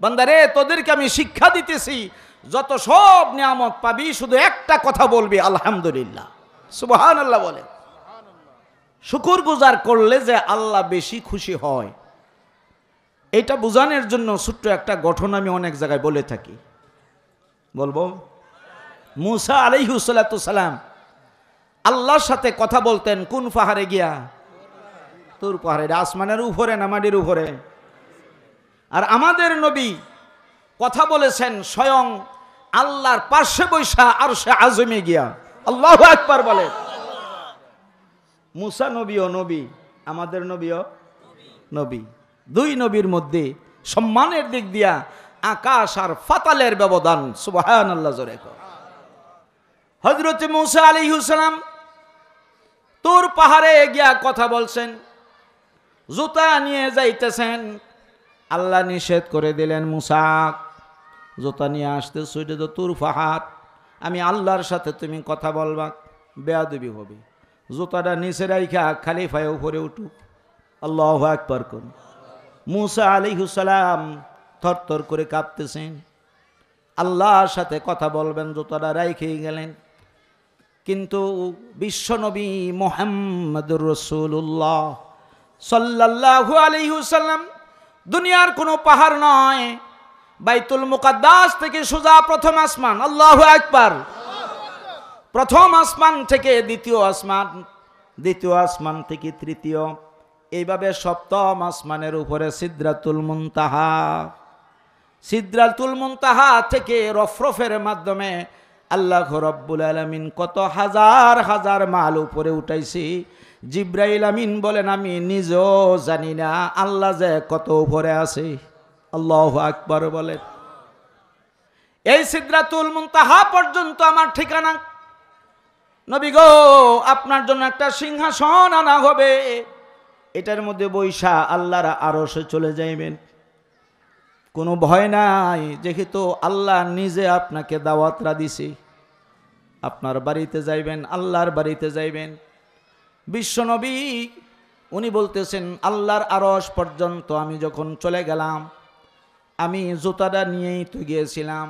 বান্দারে তোদেরকে আমি শিক্ষা দিতেছি, যত সব নিয়ামত পাবি, শুধু একটা কথা বলবি আলহামদুলিল্লাহ, সুবহানাল্লাহ বলে। শুকর গুজার করলে যে আল্লাহ বেশি খুশি হয়, এটা বোঝানোর জন্য ছোট্ট একটা ঘটনা আমি অনেক জায়গায় বলে থাকি, বলবো। মুসা আলাইহিস সালাতু সালাম আল্লাহর সাথে কথা বলতেন কোন পাহাড়ে গিয়া? তুর পাহাড়ে। আসমানের উপরে না মাটির উপরে? আর আমাদের নবী কথা বলেছেন স্বয়ং আল্লাহর পাশে বৈশা আরশে আজমে গিয়া। আল্লাহু আকবার বলে। মুসা নবীও নবী, আমাদের নবীও নবী। দুই নবীর মধ্যে সম্মানের দিক দিয়া আকাশ আর ফাতালের ব্যবধান। সুবহানাল্লাহ জোরে কর। হযরত মুসা আলাইহিস সালাম তুর পাহাড়ে গিয়া কথা বলছেন, জুতা নিয়ে যাইতেছেন। আল্লাহ নিষেধ করে দিলেন, মুসা জুতা নিয়ে আসতে সুইটে তো তুর পাহাড়, আমি আল্লাহর সাথে তুমি কথা বলবা, বেয়াদবি হবে। জুতাটা নিচে রাইখা খালি পায়ে উপরে উঠুক। আল্লাহু আকবার কোন। মুসা আলাইহিস সালাম থরথর করে কাঁপতেছেন, আল্লাহর সাথে কথা বলবেন, জুতাটা রাইখেই গেলেন। কিন্তু বিশ্বনবী মুহাম্মদুর রাসূলুল্লাহ সাল্লাল্লাহু আলাইহি ওয়াসাল্লাম দুনিয়ার কোনো পাহাড় নয়, বাইতুল মুকাদ্দাস থেকে সোজা প্রথম আসমান। আল্লাহু আকবার। প্রথম আসমান থেকে দ্বিতীয় আসমান, দ্বিতীয় আসমান থেকে তৃতীয়, এইভাবে সপ্তম আসমানের উপরে সিদরাতুল মুনতাহা। সিদরাতুল মুনতাহা থেকে রফরফের মাধ্যমে আল্লাহ রাব্বুল আলামিন কত হাজার হাজার মাইল উপরে উঠাইছি। জিব্রাইল আমিন বলেন আমি নিজেও জানি না আল্লাহ যে কত উপরে আছে। আল্লাহু আকবার বলেন। এই সিদরাতুল মুনতাহা পর্যন্ত আমার ঠিকানা। নবী গো, আপনার জন্য একটা সিংহাসন আনা হবে, এটার মধ্যে বৈশা আল্লাহর আরশে চলে যাইবেন। কোনো ভয় নাই, যেহেতু আল্লাহ নিজে আপনাকে দাওয়াতরা দিছে। আপনার বাড়িতে যাইবেন, আল্লাহর বাড়িতে যাইবেন। বিশ্বনবী উনি বলতেছেন, আল্লাহর আরশ পর্যন্ত আমি যখন চলে গেলাম, আমি জুতাটা নিয়েই তো গিয়েছিলাম।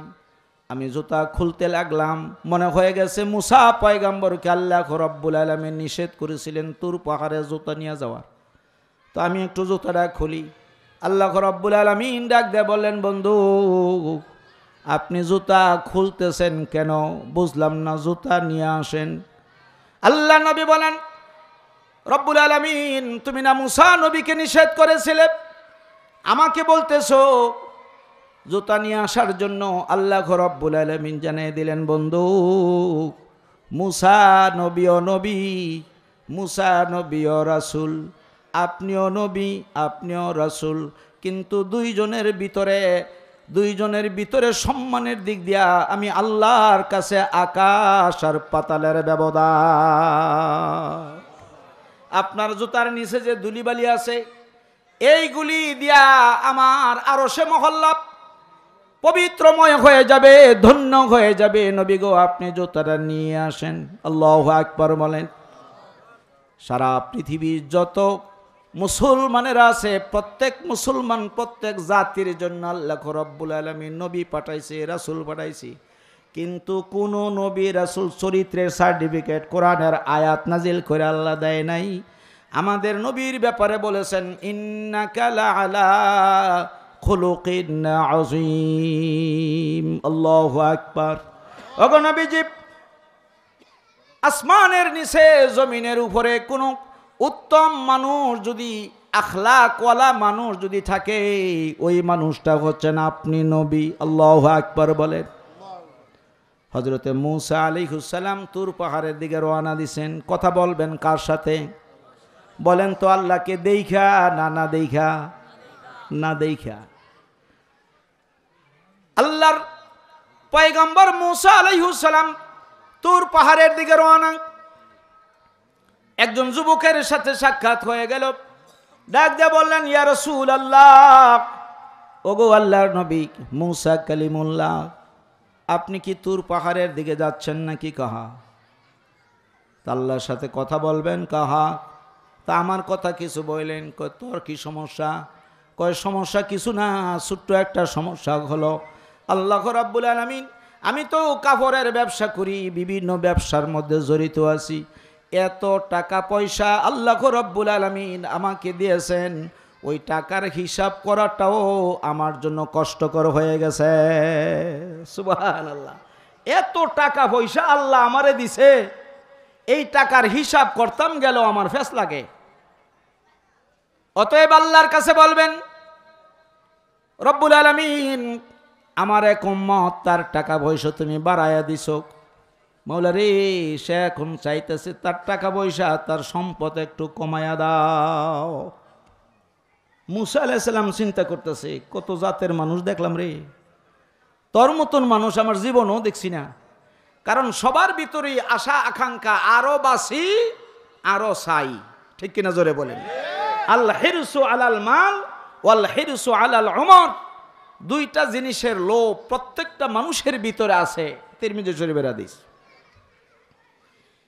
আমি জুতা খুলতে লাগলাম, মনে হয়ে গেছে মুসা পয়গম্বরকে আল্লাহ রাব্বুল আলামিন নিষেধ করেছিলেন তুর পাহাড়ে জুতা নিয়ে যাওয়ার। তো আমি একটু জুতাটা খুলি। আল্লাহ রাব্বুল আলামিন ডাক দিয়ে বললেন, বন্ধু আপনি জুতা খুলতেছেন কেন? বুঝলাম না, জুতা নিয়ে আসেন। আল্লাহ নবী বলেন, রব্বুল আলামিন তুমি না মুসা নবীকে নিষেধ করেছিলে, আমাকে বলতেছো জুতা নিয়ে আসার জন্য? আল্লাহ রাব্বুল আলামিন জানিয়ে দিলেন, বন্ধু মুসা নবীও নবী, মুসা নবীও রাসূল, আপনিও নবী, আপনিও রাসূল। কিন্তু দুইজনের ভিতরে সম্মানের দিক দিয়া আমি আল্লাহর কাছে আকাশ আর পাতালের ব্যবধান। আপনার জুতার নিচে যে ধুলিবালি আছে, এইগুলি দিয়া আমার আরশে মহল্লা পবিত্রময় হয়ে যাবে, ধন্য হয়ে যাবে। নবী গো, আপনি জুতাটা নিয়ে আসেন। আল্লাহু আকবার বলেন। সারা পৃথিবীর যত মুসলমানেরা আছে, প্রত্যেক মুসলমান, প্রত্যেক জাতির জন্য আল্লাহ রাব্বুল আলামিন নবী পাঠাইছে, রাসূল পাঠাইছে। কিন্তু কোন নবী রাসূল চরিত্রের সার্টিফিকেট, কোরআনের আয়াত নাজিল করে আল্লাহ দেয় নাই। আমাদের নবীর ব্যাপারে বলেছেন, ইন্নাকা লাআলা খুলুকিন আযীম। আল্লাহু আকবার। ওগো নবীজি, আসমানের নিচে জমিনের উপরে কোনো উত্তম মানুষ যদি, আখলাকওয়ালা মানুষ যদি থাকে, ওই মানুষটা হচ্ছেন আপনি নবী। আল্লাহু আকবার বলেন। হযরতে মুসা আলাইহিস সালাম তুর পাহাড়ের দিকে রওনা দিছেন। কথা বলবেন কার সাথে? বলেন তো, আল্লাহকে দেইখা না দেইখা? না দেইখা। আল্লাহর পয়গম্বর মুসা আলাইহিস সালাম তুর পাহাড়ের দিকে রওনা। একজন যুবকের সাথে সাক্ষাৎ হয়ে গেল। ডাক দিয়ে বললেন, ইয়া রাসূলুল্লাহ, ওগো আল্লাহর নবী মুসা কালিমুল্লাহ, আপনি কি তুর পাহাড়ের দিকে যাচ্ছেন নাকি? কাহা? তা আল্লাহর সাথে কথা বলবেন। কাহা? তা আমার কথা কিছু বললেন। তোর কি সমস্যা? কয় সমস্যা কিছু না, ছোট্ট একটা সমস্যা হলো আল্লাহ রাব্বুল আলামিন, আমি তো কাপড়ের ব্যবসা করি, বিভিন্ন ব্যবসার মধ্যে জড়িত আছি, এত টাকা পয়সা আল্লাহ রাব্বুল আলামিন আমাকে দিয়েছেন, ওই টাকার হিসাব করাটাও আমার জন্য কষ্টকর হয়ে গেছে। সুবহানাল্লাহ, এত টাকা পয়সা আল্লাহ আমারে দিছে, এই টাকার হিসাব করতাম গেল আমার ফেস লাগে। অতএব আল্লাহর কাছে বলবেন, রব্বুল আলামিন আমার এক উম্মত তার টাকা পয়সা তুমি বাড়াইয়া দিছ, মৌলা রে সে এখন চাইতেছে তার টাকা পয়সা তার সম্পদ একটু কমাইয়া দাও। মুসা আলাইহিস সালাম চিন্তা করতেছে, কত জাতের মানুষ দেখলাম রে, তোর মতন মানুষ আমার জীবনও দেখছি না। কারণ সবার ভিতরে আশা আকাঙ্ক্ষা আরো বাসি আরো চাই, ঠিক কিনা জোরে বলেন। আল হিরসু আলাল মাল ওয়াল হিরসু আলাল উমর, দুইটা জিনিসের লোভ প্রত্যেকটা মানুষের ভিতরে আছে, তিরমিজি শরীফের হাদিস।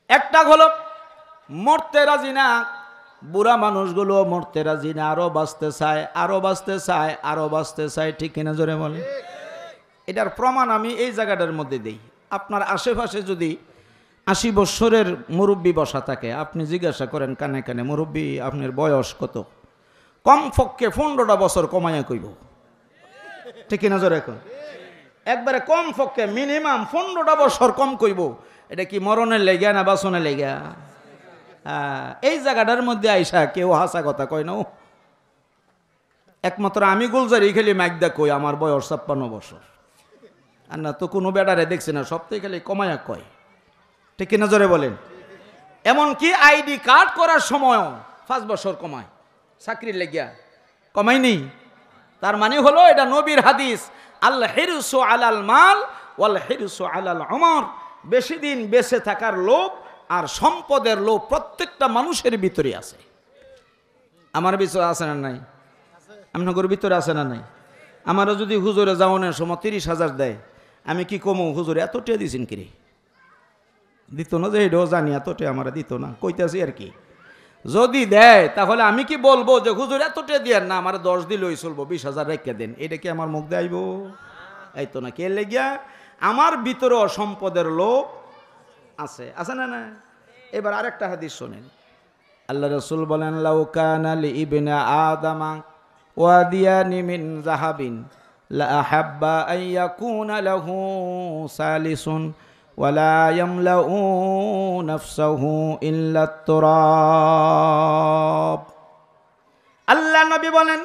একটা হলো মরতে রাজি না, বুড়া মানুষগুলো মরতে রাজি না, আরো বাঁচতে চায়, আরো বাঁচতে চায়, আরো বাঁচতে চায়, ঠিক কিনা জোরে বলেন। এটার প্রমাণ আমি এই জায়গাটার মধ্যে দিই। আপনার আশেপাশে যদি 80 বছরের মুরব্বী বসা থাকে, আপনি জিজ্ঞাসা করেন কানে কানে, মুরব্বী আপনার বয়স কত? কমপক্ষে 15টা বছর কমাইয়া কইব, ঠিক কিনা জোরে এখন। একবারে কমপক্ষে মিনিমাম 15টা বছর কম কইব। এটা কি মরণের লেগা না বাসনের লেগা? এই জায়গাটার মধ্যে আইসা কেউ হাসা কথা কয় না। একমাত্র আমি গুলজারি খালি মাইকদা কই আমার বয়স 56 বছর, আর না তো কোনো বেটারে দেখছি না, সবথেকে খালি কমায়া কয়, ঠিক কিনা জোরে বলেন। এমনকি আইডি কার্ড করার সময়ও 5 বছর কমায়, চাকরির লেগিয়া কমায়নি। তার মানে হলো এটা নবীর হাদিস, আল হিরসু আলাল মাল ওয়াল হিরসু আলাল উমর, বেশি দিন বেঁচে থাকার লোভ আর সম্পদের লোভ প্রত্যেকটা মানুষের ভিতরে আছে। আমার ভিতরে আছে না নাই? আপনার ভিতরে আছে না নাই? আমারও যদি হুজুরে যাওয়ানোর সময় 30,000 দেয়, আমি কি কমো, হুজুরে এত টিয়া দিয়েছেন কিরে? দিত না, যে এটাও জানি এত টিয়া আমার দিত না, কইতেছি আর কি। যদি দেয় তাহলে আমি কি বলবো যে হুজুর এত টিয়া দিয়েন না, আমার 10 দিলেই চলবো, 20,000 রেখে দেন, এটা কি আমার মুখ দেয় আইব? এই তো না, কে লেগিয়া আমার ভিতরেও সম্পদের লোভ আছে, আছে না না? এবার আরেকটা হাদিস শোনেন, আল্লাহ রাসূল বলেন, লাউ কানা লি ইবনে আদামা ওয়াদিয়ানি মিন যাহাবিন লা আহাব্বা আন ইয়াকুনা লাহু সালিসুন ওয়ালা ইয়ামলাউ নাফসাহু ইল্লা তুরাব। আল্লাহ নবী বলেন,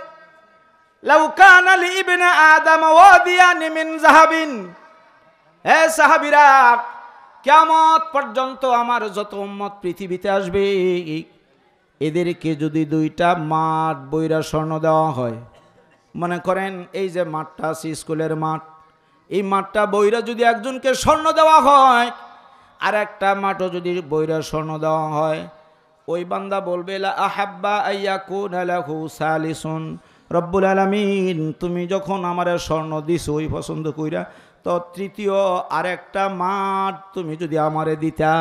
লাউ কানা লি ইবনে আদামা ওয়াদিয়ানি মিন যাহাবিন, হে সাহাবীরা, কিয়ামত পর্যন্ত আমার যত উম্মত পৃথিবীতে আসবে, এদেরকে যদি 2টা মাঠ বইরা স্বর্ণ দেওয়া হয়, মনে করেন এই যে মাঠটা আছে স্কুলের মাঠ, এই মাঠটা বইরা যদি একজনকে স্বর্ণ দেওয়া হয়, আর একটা মাঠও যদি বইরা স্বর্ণ দেওয়া হয়, ওই বান্দা বলবে লা আহাব্বা আইয়াকুনা লাহু সালিসুন, রব্বুল আলামিন তুমি যখন আমারে স্বর্ণ দিছো ওই পছন্দ কইরা, তো তৃতীয় আরেকটা মাঠ তুমি যদি আমারে দিতা।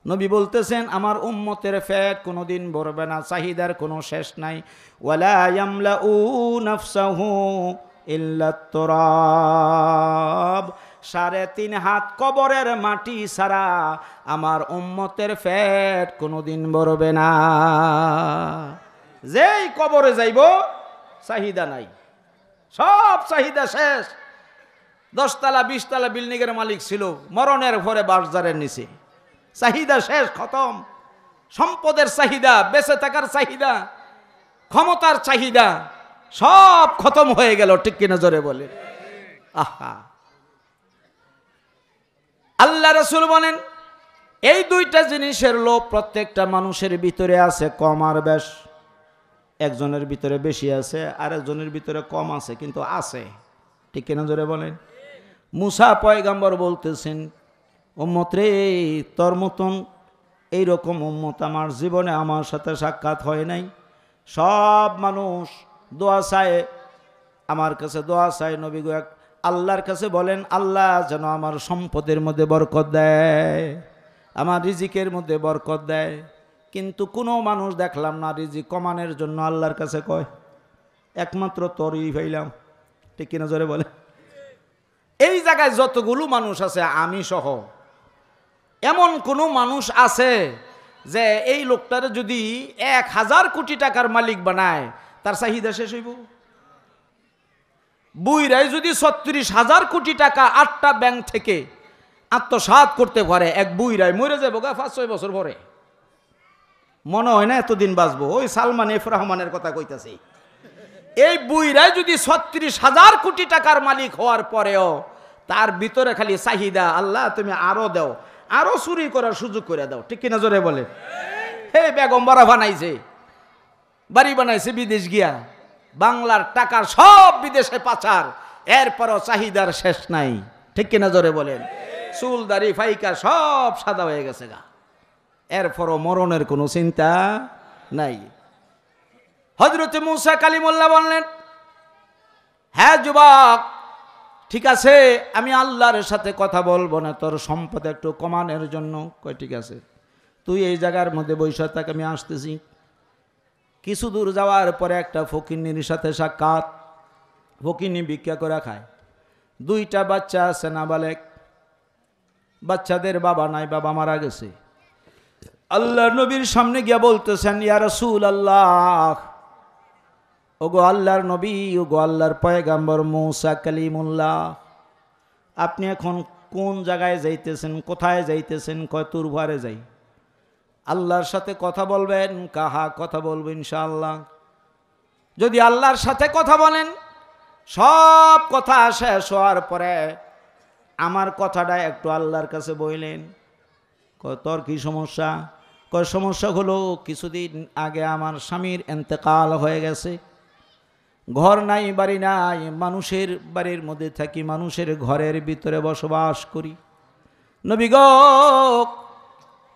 নবী বলতেছেন আমার উম্মতের পেট কোনোদিন ভরবে না, চাহিদার কোনো শেষ নাই। ওয়ালা ইয়ামলাউ নাফসাহু ইল্লা তুরাব, 3.5 হাত কবরের মাটি ছাড়া আমার উম্মতের পেট কোনোদিন ভরবে না। যেই কবরে যাইব চাহিদা নাই, সব চাহিদা শেষ। 10 তলা 20 তলা বিল্ডিংয়ের মালিক ছিল, মরণের পরে বাসজারের নিচে, চাহিদা শেষ, খতম। সম্পদের চাহিদা, বেঁচে থাকার চাহিদা, ক্ষমতার চাহিদা সব খতম হয়ে গেল, ঠিক কিনা জোরে বলে। আহা, আল্লাহ রাসূল বলেন এই 2টা জিনিসের লোভ প্রত্যেকটা মানুষের ভিতরে আছে, কম আর বেশ। একজনের ভিতরে বেশি আছে, আর একজনের ভিতরে কম আছে, কিন্তু আছে, ঠিক কিনা জোরে বলেন। মুসা পয়গাম্বর বলতেছেন, উম্মত রে, তোর মতন এইরকম উম্মত আমার জীবনে আমার সাথে সাক্ষাৎ হয় নাই। সব মানুষ দোয়া চায়, আমার কাছে দোয়া চায়, নবী গো আল্লাহর কাছে বলেন আল্লাহ যেন আমার সম্পদের মধ্যে বরকত দেয়, আমার রিজিকের মধ্যে বরকত দেয়। কিন্তু কোনো মানুষ দেখলাম না রিজিক কমানোর জন্য আল্লাহর কাছে কয়, একমাত্র তরই পাইলাম, ঠিক কিনা জোরে বলে? এই জায়গায় যতগুলো মানুষ আছে আমি সহ, এমন কোনো মানুষ আছে যে এই লোকটার যদি 1000 কোটি টাকার মালিক বানায় তার চাহিদা শেষ হইব? বুইরাই যদি 36,000 কোটি টাকা 8টা ব্যাংক থেকে আত্মসাৎ করতে পারে, এক বুইরাই মরে যাবো 5-6 বছর পরে, মনে হয় না এতদিন বাঁচবো। ওই সালমান এফ রহমানের কথা কইতাছি। এই বুইরাই যদি 36,000 কোটি টাকার মালিক হওয়ার পরেও তার ভিতরে খালি চাহিদা, আল্লাহ তুমি আরো দাও, আরো চুরি করার সুযোগ করে দাও, ঠিক কিনা জোরে বলে? হে বেগম বাড়া বানাইছে, বাড়ি বানাইছে বিদেশ গিয়া, বাংলার টাকার সব বিদেশে পাচার, এরপরও চাহিদার শেষ নাই, ঠিক কিনা জোরে বলেন? চুল দাড়ি ফাইকা সব সাদা হয়ে গেছে গা, এরপরও মরণের কোনো চিন্তা নাই। হযরতে মূসা কালিমুল্লাহ বললেন, হ্যাঁ যুবক, ঠিক আছে, আমি আল্লাহর সাথে কথা বলবো না তোর সম্পদ একটু কমানোর জন্য। কয় ঠিক আছে, তুই এই জায়গার মধ্যে বসে থাক, আমি আসতেছি। কিছু দূর যাওয়ার পরে একটা ফকিন্নির সাথে সাক্ষাৎ। ফকিন্নি ভিক্ষা করে খায়, 2টা বাচ্চা আছে নাবালেগ, বাচ্চাদের বাবা নাই, বাবা মারা গেছে। আল্লাহর নবীর সামনে গিয়া বলতেছেন, ইয়া রাসূলুল্লাহ, ওগো আল্লাহর নবী, ওগো আল্লাহর পয়গাম্বর মূসা কালিমুল্লাহ, আপনি এখন কোন জায়গায় যাইতেছেন, কোথায় যাইতেছেন? কয় তুর ভারে যাই। আল্লাহর সাথে কথা বলবেন? কাহা কথা বলবো ইনশাআল্লাহ। যদি আল্লাহর সাথে কথা বলেন, সব কথা শেষ হওয়ার পরে আমার কথাটা একটু আল্লাহর কাছে বললেন। কয় তোর কি সমস্যা? কয় সমস্যা হলো কিছুদিন আগে আমার স্বামীর ইন্তেকাল হয়ে গেছে, ঘর নাই বাড়ি নাই, মানুষের বাড়ির মধ্যে থাকি, মানুষের ঘরের ভিতরে বসবাস করি। নবী গো,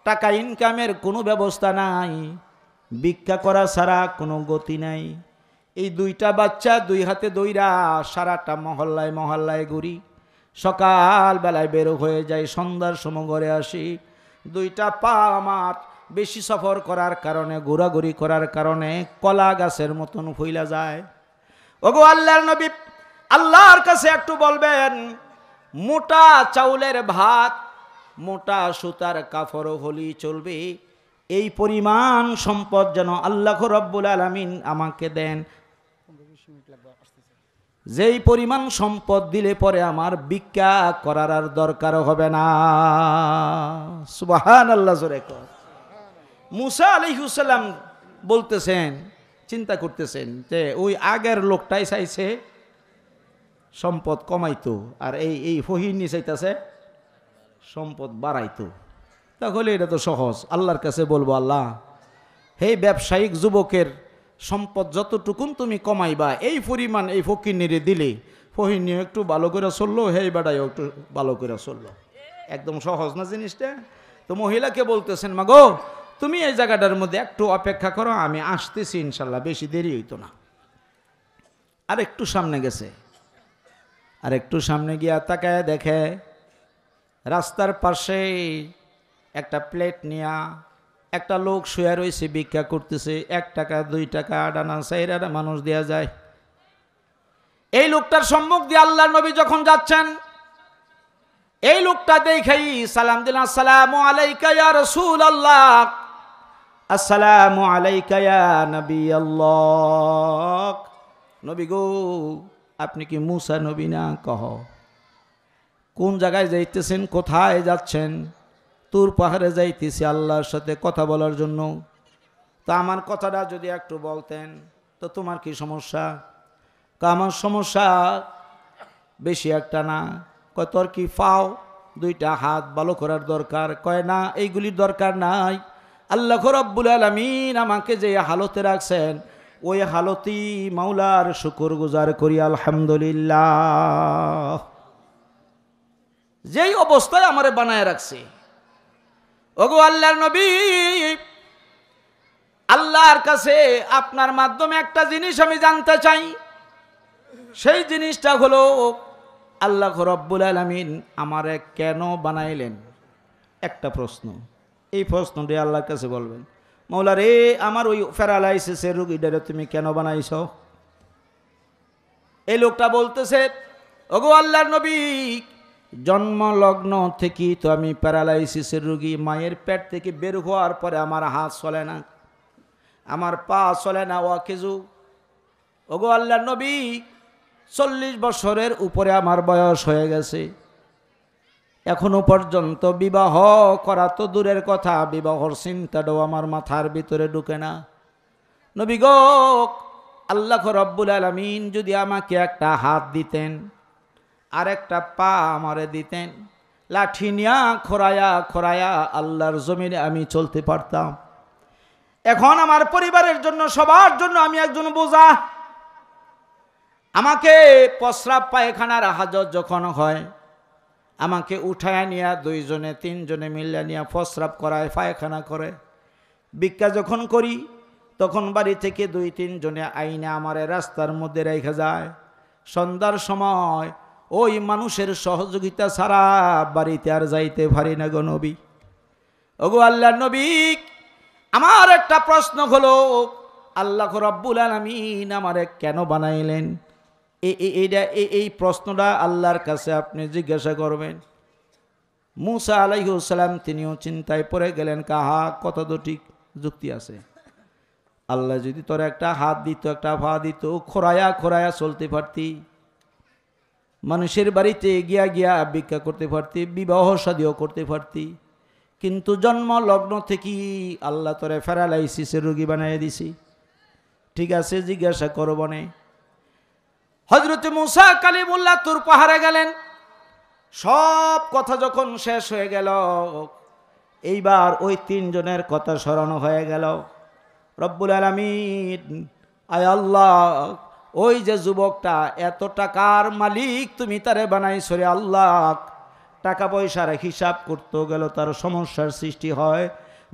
টাকা ইনকামের কোনো ব্যবস্থা নাই, ভিক্ষা করা ছাড়া কোনো গতি নাই। এই 2টা বাচ্চা 2 হাতে দইরা সারাটা মহল্লায় মহল্লায় ঘুরি, সকাল বেলায় বের হয়ে যায়, সন্ধ্যার সময় ঘরে আসি। 2টা পা আমার বেশি সফর করার কারণে, ঘোরাঘুরি করার কারণে কলা গাছের মতন ফুইলা যায়। ওগো আল্লাহর নবী, আল্লাহর কাছে একটু বলবেন, মোটা চাউলের ভাত, মোটা সুতার কাপড় হলি চলবে, এই পরিমাণ সম্পদ যেন আল্লাহ রব্বুল আলামিন আমাকে দেন, যেই পরিমাণ সম্পদ দিলে পরে আমার ভিক্ষা করার আর দরকার হবে না। সুবহানাল্লাহ জোরে কর। মূসা আলাইহিস সালাম বলতেছেন, চিন্তা করতেছেন যে ওই আগের লোকটাই চাইছে সম্পদ কমাইতো, আর এই ফহিনী চাইতেছে সম্পদ বাড়াইতো। তাহলে এটা তো সহজ, আল্লাহর কাছে বলবো, আল্লাহ হে ব্যবসায়িক যুবকের সম্পদ যতটুকুন তুমি কমাইবা, এই পরিমাণ এই ফকিন্নিরে দিলে ফহিনী একটু ভালো করে চললো, হে বেটাইও একটু ভালো করে চললো। একদম সহজ না জিনিসটা? তো মহিলাকে বলতেছেন, মা গো, তুমি এই জায়গাটার মধ্যে একটু অপেক্ষা করো, আমি আসতেছি ইনশাল্লাহ, বেশি দেরি হইতো না। আর একটু সামনে গেছে, আর একটু সামনে গিয়া তাকায় দেখে রাস্তার পাশে একটা প্লেট নিয়া একটা লোক শুয়ে রয়েছে, ভিক্ষা করতেছে। 1 টাকা 2 টাকা আডানা সাইরানা মানুষ দেয়া যায়। এই লোকটার সম্মুখ দিয়ে আল্লাহর নবী যখন যাচ্ছেন, এই লোকটা দেখাই সালাম দিলেন, আসসালামু আলাইকা ইয়া রাসূলুল্লাহ, আসসালামু আলাইকা ইয়া নবী আল্লাহ। নবী গো, আপনি কি মূসা নবী না? কহ কোন জায়গায় যাইতেছেন, কোথায় যাচ্ছেন? তুর পাহাড়ে যাইতেছি আল্লাহর সাথে কথা বলার জন্য। তা আমার কথাটা যদি একটু বলতেন। তো তোমার কি সমস্যা? আমার সমস্যা বেশি একটা না। কয় তোর কি পাও 2টা হাত ভালো করার দরকার? কয় না, এইগুলির দরকার নাই, আল্লাহ রাব্বুল আলামিন আমাকে যে হালতে রাখছেন, ওই হালতেই মাওলার শুকর গুজার করি আলহামদুলিল্লাহ। যেই অবস্থায় আমারে বানায় রাখছে। ওগো আল্লাহর নবী, আল্লাহর কাছে আপনার মাধ্যমে একটা জিনিস আমি জানতে চাই। সেই জিনিসটা হলো, আল্লাহ রাব্বুল আলামিন আমারে কেন বানাইলেন? একটা প্রশ্ন, এই প্রশ্নটি আল্লাহর কাছে বলবেন। মৌলা রে, আমার ওই প্যারালাইসিসের রোগীটারে তুমি কেন বানাইছ? এই লোকটা বলতেছে, ওগো আল্লাহর নবী, জন্মলগ্ন থেকে তো আমি প্যারালাইসিসের রোগী। মায়ের পেট থেকে বের হওয়ার পরে আমার হাত চলে না, আমার পা চলে না, ওয়াকিজু। ওগো আল্লাহর নবী, 40 বছরের উপরে আমার বয়স হয়ে গেছে, এখনো পর্যন্ত বিবাহ করা তো দূরের কথা, বিবাহর চিন্তাটাও আমার মাথার ভিতরে ঢুকে না। নবী গো, আল্লাহ রব্বুল আলামিন যদি আমাকে একটা হাত দিতেন আর একটা পা আমারে দিতেন, লাঠি নিয়া খোরায়া খোরায়া আল্লাহর জমিনে আমি চলতে পারতাম। এখন আমার পরিবারের জন্য, সবার জন্য আমি একজন বোঝা। আমাকে প্রস্রাব পায়খানার হাজত যখন হয়, আমাকে উঠায় নিয়ে 2 জনে 3 জনে মিলে নিয়ে প্রস্রাব করায়, পায়খানা করে। ভিক্ষা যখন করি তখন বাড়ি থেকে 2-3 জনে আইনে আমারে রাস্তার মধ্যে রেখে যায়। সন্ধ্যার সময় ওই মানুষের সহযোগিতা ছাড়া বাড়িতে আর যাইতে পারি না গো নবী। ওগো আল্লাহর নবী, আমার একটা প্রশ্ন হলো, আল্লাহ রাব্বুল আলামিন আমারে কেন বানাইলেন? এই প্রশ্নটা আল্লাহর কাছে আপনি জিজ্ঞাসা করবেন। মুসা আলাইহিস সালাম তিনিও চিন্তায় পড়ে গেলেন, কাহা কত তো ঠিক যুক্তি আছে। আল্লাহ যদি তোর একটা হাত দিত, একটা পা দিত, খোরায়া খোরায়া চলতে পারতি, মানুষের বাড়িতে গিয়া গিয়া ভিক্ষা করতে পারতি, বিবাহ শাদীও করতে পারতি, কিন্তু জন্ম লগ্ন থেকে আল্লাহ তোরে প্যারালাইসিসের রোগী বানিয়ে দিছি। ঠিক আছে, জিজ্ঞাসা করবনে। হযরত মুসা কালিমুল্লাহ তুর পাহাড়ে গেলেন। সব কথা যখন শেষ হয়ে গেল, এইবার ওই 3 জনের কথা স্মরণ হয়ে গেল। রব্বুল আলামিন, আয় আল্লাহ, ওই যে যুবকটা এত টাকার মালিক, তুমি তারে বানাইছো রে আল্লাহ, টাকা পয়সার হিসাব করতে গেল তার সমস্যার সৃষ্টি হয়,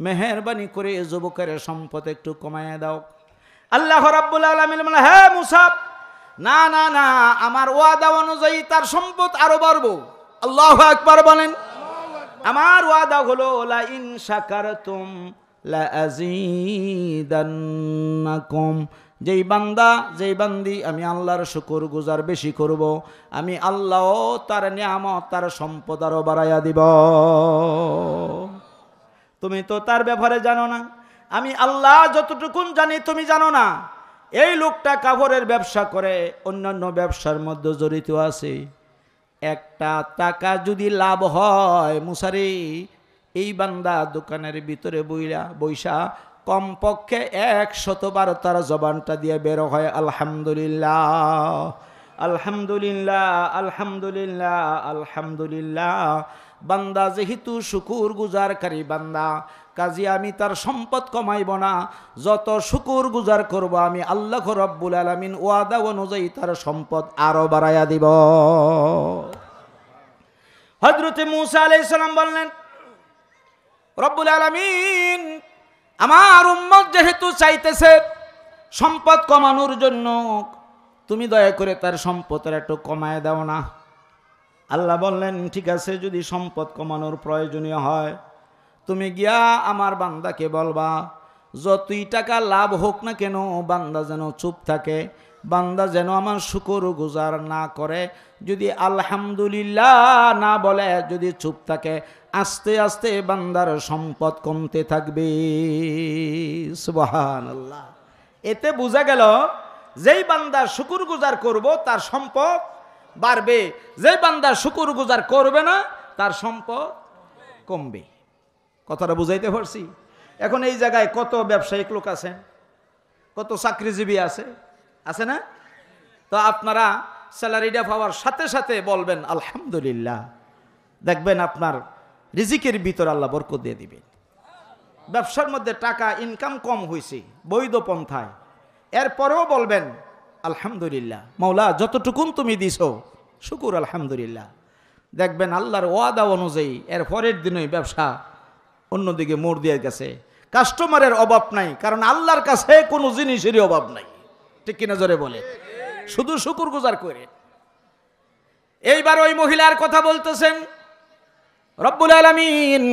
মেহেরবানি করে এই যুবকের সম্পদ একটু কমায় দাও। আল্লাহ রাব্বুল আলামিন বলে, হ্যাঁ মুসা, না না না, আমার ওয়াদা অনুযায়ী তার সম্পদ আরো বাড়বো। আল্লাহু আকবার বলেন। আমার ওয়াদা হলো, লা ইন শাকারতুম লা আযীদান্নাকুম। যেই বান্দা, যেই বান্দি আমি আল্লাহর শুকর গুজার বেশি করব, আমি আল্লাহ তার নিয়ামত, তার সম্পদ আরো বাড়াইয়া দিব। তুমি তো তার ব্যাপারে জানো না, আমি আল্লাহ যতটুকুন জানি তুমি জানো না। এই লোকটা কাপড়ের ব্যবসা করে, অন্যান্য ব্যবসার মধ্যে জড়িত আছে। একটা টাকা যদি লাভ হয়, মুসারি, এই বান্দা দোকানের ভিতরে বইসা কমপক্ষে 100 বার তার জবানটা দিয়ে বের হয়, আলহামদুলিল্লাহ আলহামদুলিল্লাহ আলহামদুলিল্লাহ আলহামদুলিল্লাহ। বান্দা যেহেতু শুকুর গুজারকারী বান্দা, কাজী আমি তার সম্পদ কমাইব না, যত শুকুর গুজার করব আমি আল্লাহ রাব্বুল আলামিন ওয়াদা অনুযায়ী তার সম্পদ আরো বাড়াইয়া দিব। হযরত মুসা আলাইহিস সালাম বললেন, রব্বুল আলামিন, আমার উম্মত যেহেতু চাইতেছে সম্পদ কমানোর জন্য, তুমি দয়া করে তার সম্পদের একটু কমায় দাও না। আল্লাহ বললেন, ঠিক আছে, যদি সম্পদ কমানোর প্রয়োজনীয় হয়, তুমি গিয়া আমার বান্দাকে বলবা, যতই টাকা লাভ হোক না কেন, বান্দা যেন চুপ থাকে, বান্দা যেন আমার শুকর গুজার না করে, যদি আলহামদুলিল্লাহ না বলে, যদি চুপ থাকে, আস্তে আস্তে বান্দার সম্পদ কমতে থাকবে। সুবহানাল্লাহ। এতে বোঝা গেল, যেই বান্দা শুকর গুজার করব তার সম্পদ বাড়বে, যেই বান্দা শুকর গুজার করবে না তার সম্পদ কমবে। কথাটা বুঝাইতে পারছি? এখন এই জায়গায় কত ব্যবসায়িক লোক আছে, কত চাকরিজীবী আছে, আছে না? তো আপনারা স্যালারিটা পাওয়ার সাথে সাথে বলবেন আলহামদুলিল্লাহ, দেখবেন আপনার রিজিকের ভিতর আল্লাহ বরকত দিয়ে দিবেন। ব্যবসার মধ্যে টাকা ইনকাম কম হয়েছে বৈধ পন্থায়, এরপরেও বলবেন আলহামদুলিল্লাহ, মাওলা যতটুকুন তুমি দিছো শুকুর আলহামদুলিল্লাহ। দেখবেন আল্লাহর ওয়াদা অনুযায়ী এর পরের দিনই ব্যবসা অন্যদিকে মোড় দিয়ে গেছে। কাস্টমারের অভাব নাই, কারণ আল্লাহর কাছে কোনো জিনিসেরই অভাব নাই। ঠিক কিনা জোরে বলে? শুধু শুকুর গুজার করে। এইবার ওই মহিলার কথা বলতেছেন, রব্বুল আলামিন,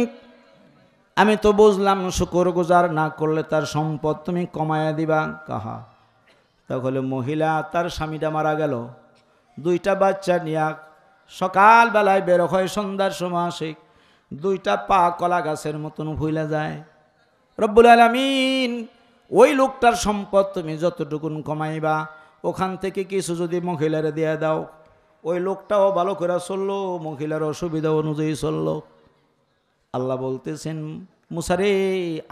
আমি তো বুঝলাম শুকুর গুজার না করলে তার সম্পদ তুমি কমায়া দিবা। কাহা? তাহলে মহিলা, তার স্বামীটা মারা গেল, দুইটা বাচ্চা নিয়ে সকালবেলায় বের হয়, সন্ধ্যার সময় আসে, দুইটা পা কলা গাছের মতন ভুলে যায়। রব্বুল আলামিন ওই লোকটার সম্পদ তুমি যতটুকুন কমাইবা ওখান থেকে কিছু যদি মহিলারে দিয়ে দাও, ওই লোকটাও ভালো করে চললো, মহিলার অসুবিধা অনুযায়ী চললো। আল্লাহ বলতেছেন, মুসারে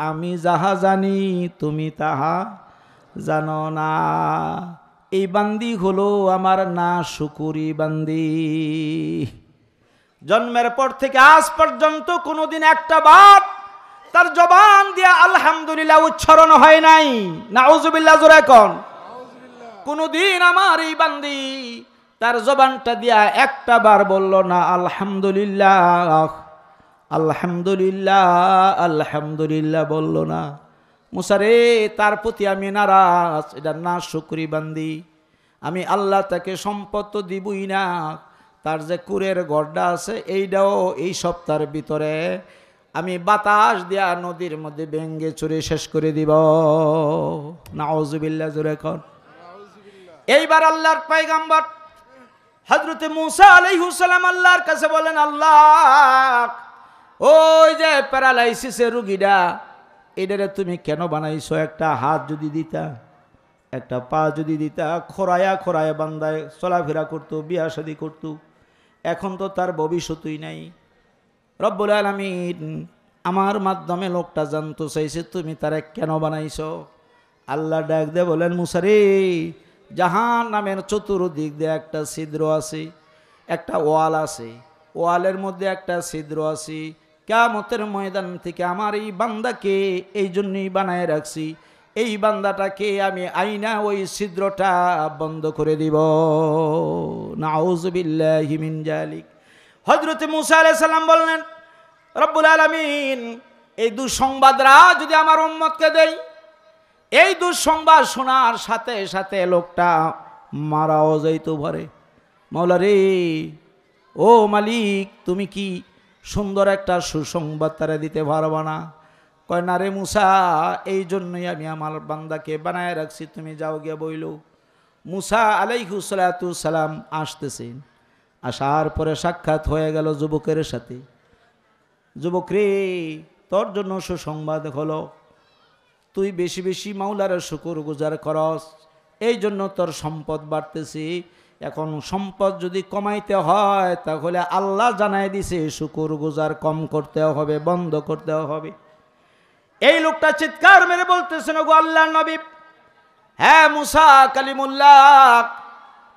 আমি যাহা জানি তুমি তাহা জানো না। এই বান্দি হলো আমার না শুকুরি বান্দি। জন্মের পর থেকে আজ পর্যন্ত কোনোদিন একটা বার তার জবান দিয়া আলহামদুলিল্লাহ উচ্চারণ হয় নাই। নাউজুবিল্লাহ জোরে কোন। কোনোদিন আমার এই বান্দি তার জবানটা দিয়া একটা বার বলল না আলহামদুলিল্লাহ, আলহামদুলিল্লাহ, আলহামদুলিল্লাহ বলল না। মুসারে তার প্রতি আমি নারাজ, এটা না শুকরি বান্দি। আমি আল্লাহ তাকে সম্পদ তো দিবই না, তার যে কুরের গড়টা আছে এইটাও এই সপ্তাহের ভিতরে আমি বাতাস দিয়া নদীর মধ্যে ভেঙ্গে চুরে শেষ করে দিব। নাউজুবিল্লাহ জোরে কোন। এইবার আল্লাহর পয়গম্বর হযরতে মূসা আলাইহিস সালাম আল্লাহর কাছে বলেন, আল্লাহ ওই যে প্যারালাইসিসের রোগীটা এটারে তুমি কেন বানাইছো? একটা হাত যদি দিতা, একটা পা যদি দিতা, খোরায়া খোরায়া বান্দায় চলাফেরা করতো, বিয়া শাদী করতো। এখন তো তার ভবিষ্যৎই নাই। রব্বুল আলামিন আমার মাধ্যমে লোকটা জানতে চাইছে তুমি তারা কেন বানাইছো। আল্লাহ ডাক দিয়ে বলেন, মুসারে জাহান নামের চতুর্দিক দিয়ে একটা ছিদ্র আছে, একটা ওয়াল আছে, ওয়ালের মধ্যে একটা ছিদ্র আছে। কিয়ামতের ময়দান থেকে আমার এই বান্দাকে এই জন্যই বানায় রাখছি, এই বান্দাটাকে আমি আইনা ওই ছিদ্রটা বন্ধ করে দিব। নাউজুবিল্লাহি মিন জালিক। হযরতে মূসা আলাইহিস সালাম বললেন, রব্বুল আলামিন এই দুঃসংবাদরা যদি আমার উম্মতকে দেই, এই দুঃসংবাদ শোনার সাথে সাথে লোকটা মারাও যাইতে পারে। মাওলা রে, ও মালিক তুমি কি সুন্দর একটা সুসংবাদ তারা দিতে পারবা না? কয় না রে মূসা, এই জন্যই আমি আমার বান্দাকে বানায় রাখছি, তুমি যাও গিয়ে বইল। মূসা আলাইহিস সালাতু সালাম আসতেছেন, আসার পরে সাক্ষাৎ হয়ে গেল যুবকের সাথে। যুবক রে, তোর জন্য সুসংবাদ হলো, তুই বেশি বেশি মাওলার শুকর গুজার করস, এই জন্য তোর সম্পদ বাড়তেছে। এখন সম্পদ যদি কমাইতে হয় তাহলে আল্লাহ জানাই দিছে শুকর গুজার কম করতে হবে, বন্ধ করতে হবে। এই লোকটা চিৎকার মেরে বলতেছেন, গো আল্লাহর নবী, হ্যাঁ মূসা কালিমুল্লাহ,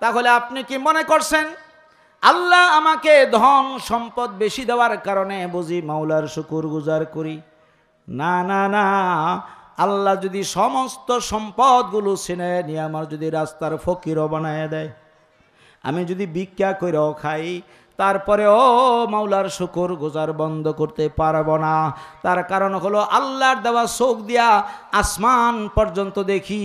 তাহলে আপনি কি মনে করছেন আল্লাহ আমাকে ধন সম্পদ বেশি দেওয়ার কারণে বুঝি মাওলার শুকর গুজার করি? না না না, আল্লাহ যদি সমস্ত সম্পদগুলো ছিনে নিয়ে আমার যদি রাস্তার ফকিরও বানায় দেয়, আমি যদি ভিক্ষা করেও খাই, তারপরেও মাওলার শুকর গুজার বন্ধ করতে পারবো না। তার কারণ হলো আল্লাহর দেওয়া চোখ দিয়া আসমান পর্যন্ত দেখি,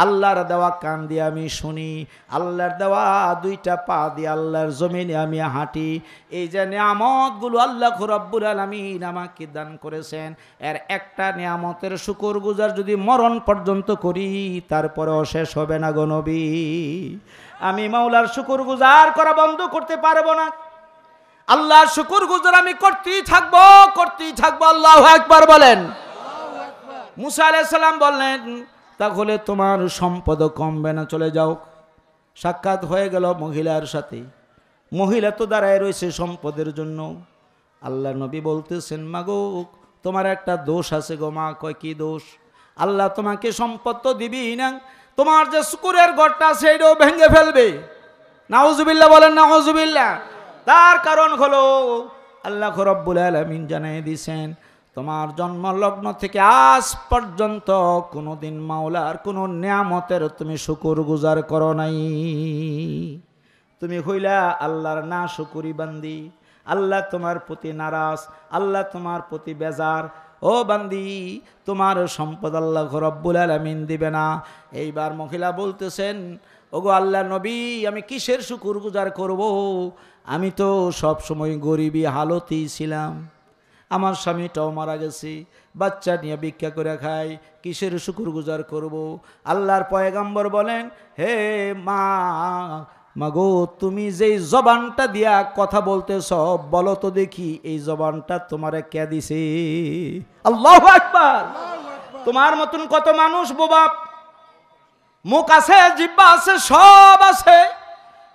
আল্লাহর দেওয়া কান দিয়ে আমি শুনি, আল্লাহর দেওয়া দুইটা পা দিয়ে আল্লাহর জমিনে আমি হাঁটি। এই যে নিয়ামতগুলো আল্লাহ রাব্বুল আলামিন আমাকে দান করেছেন, এর একটা নিয়ামতের শুকর গুজার যদি মরণ পর্যন্ত করি তারপরেও শেষ হবে না গো নবী। আমি মাওলার শুকর গুজার করা বন্ধ করতে পারবো না। আল্লাহর শুকর গুজার আমি করতেই থাকবো, করতেই থাকবো। আল্লাহু আকবার বলেন। মূসা আলাইহিস সালাম বললেন, তাহলে তোমার সম্পদ কমবে না, চলে যাও। সাক্ষাৎ হয়ে গেল মহিলার সাথে। মহিলা তো দাঁড়ায় রয়েছে সম্পদের জন্য। আল্লাহ নবী বলতেছেন, মাগো তোমার একটা দোষ আছে গো মা। কয় কি দোষ? আল্লাহ তোমাকে সম্পদ তো দিবেই না, তোমার যে শুকুরের ঘরটা সেইটাও ভেঙে ফেলবে। নাউজুবিল্লাহ বলেন, নাউজুবিল্লাহ। তার কারণ হলো আল্লাহ রাব্বুল আলামিন জানিয়ে দিয়েছেন, তোমার জন্ম লগ্ন থেকে আজ পর্যন্ত কোনোদিন মাওলার কোনো নিয়ামতের তুমি শুকর গুজার করো নাই। তুমি হইলা আল্লাহর না শুকুরি বান্দি। আল্লাহ তোমার প্রতি নারাজ, আল্লাহ তোমার প্রতি বেজার। ও বান্দি, তোমার সম্পদ আল্লাহ রাব্বুল আলামিন দিবে না। এইবার মহিলা বলতেছেন, ওগো আল্লাহ নবী, আমি কিসের শুকুর গুজার করব? আমি তো সব সময় গরিবী হালতেই ছিলাম, আমার স্বামীটাও মারা গেছে, বাচ্চা নিয়ে ভিক্ষা করে খাই, কিসের শুকুর গুজার করব? আল্লাহর পয়গম্বর বলেন, হে মা, মাগো তুমি যেই জবানটা দিয়া কথা বলতেছ, বলো তো দেখি এই জবানটা তোমারে কে দিছে? আল্লাহু আকবার। তোমার মতন কত মানুষ বোবা, মুখ আছে, জিহ্বা আছে, সব আছে,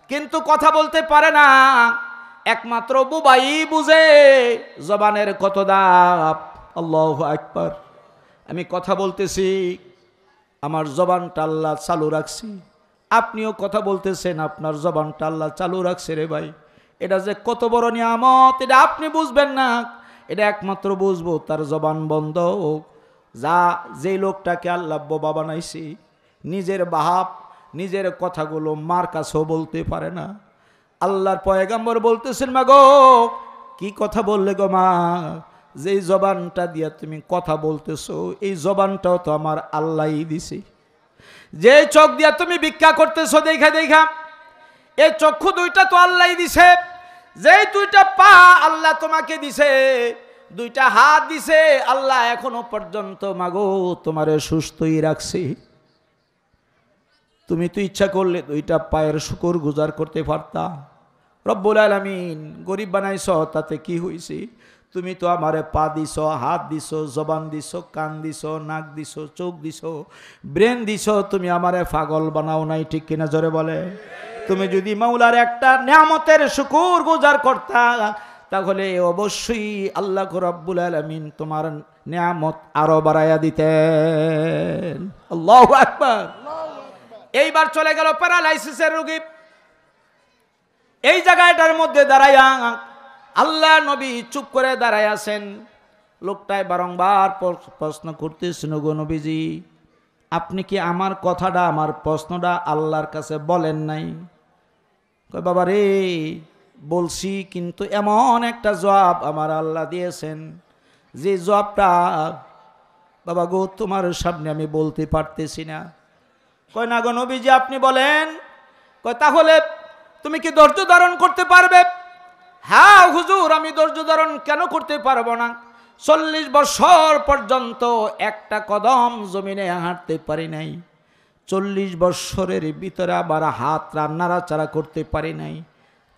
কিন্তু কথা বলতে পারে না। একমাত্র বুবাই বুঝে জবানের কত দাম। আল্লাহু আকবার। আমি কথা বলতেছি, আমার জবানটা আল্লাহ চালু রাখছি। আপনিও কথা বলতেছেন, আপনার জবানটা আল্লাহ চালু রাখছে রে ভাই। এটা যে কত বড় নিয়ামত, এটা আপনি বুঝবেন না, এটা একমাত্র বুঝবো তার জবান বন্ধ হোক। যে লোকটাকে আল্লাহ বোবা বানাইছি, নিজের বাপ নিজের কথাগুলো মার কাছেও বলতে পারে না। আল্লাহর পয়গম্বর বলতেছেন, মা গো কি কথা বললে গো মা? যেই জবানটা দিয়া তুমি কথা বলতেছো, এই জবানটাও তো আমার আল্লাহই দিছে। যে চোখ দিয়া তুমি ভিক্ষা করতেছো দেখা দেখা, এই চক্ষু দুইটা তো আল্লাহই দিছে। যেই দুইটা পা আল্লাহ তোমাকে দিছে, দুইটা হাত দিছে আল্লাহ, এখনো পর্যন্ত মাগো তোমারে সুস্থই রাখছে। তুমি তো ইচ্ছা করলে দুইটা পায়ের শুকর গুজার করতে পারতা। রব্বুল আলামিন গরিব বানাইছ, তাতে কি হইছে? তুমি তো আমারে পা দিছ, হাত দিছ, জবান দিছ, কান দিছ, নাক দিছ, চোখ দিছ, ব্রেন দিছ, তুমি আমারে পাগল বানাও নাই, ঠিক কিনা জোরে বলে? তুমি যদি মাওলার একটা নিয়ামতের শুকর গুজার করতা, তাহলে অবশ্যই আল্লাহ রব্বুল আলামিন তোমার নিয়ামত আরো বাড়াইয়া দিতেন। আল্লাহু আকবার। এইবার চলে গেল প্যারালাইসিসের রোগী। এই জায়গাটার মধ্যে দাঁড়াইয়া আল্লাহ নবী চুপ করে দাঁড়ায় আছেন। লোকটায় বারংবার প্রশ্ন করতেছেন, গো নবীজি আপনি কি আমার কথাটা, আমার প্রশ্নটা আল্লাহর কাছে বলেন নাই? কয় বাবা রে বলছি, কিন্তু এমন একটা জবাব আমার আল্লাহ দিয়েছেন, যে জবাবটা বাবা গো তোমার সামনে আমি বলতে পারতেছি না। কয় না গো নবীজি আপনি বলেন। কয় তাহলে তুমি কি ধৈর্য ধারণ করতে পারবে? হ্যাঁ হুজুর, আমি ধৈর্য ধারণ কেন করতে পারবো না? 40 বছর পর্যন্ত একটা কদম জমিনে হাঁটতে পারি নাই। 40 বছরের ভিতরে আবার হাত নাড়াচাড়া করতে পারি নাই।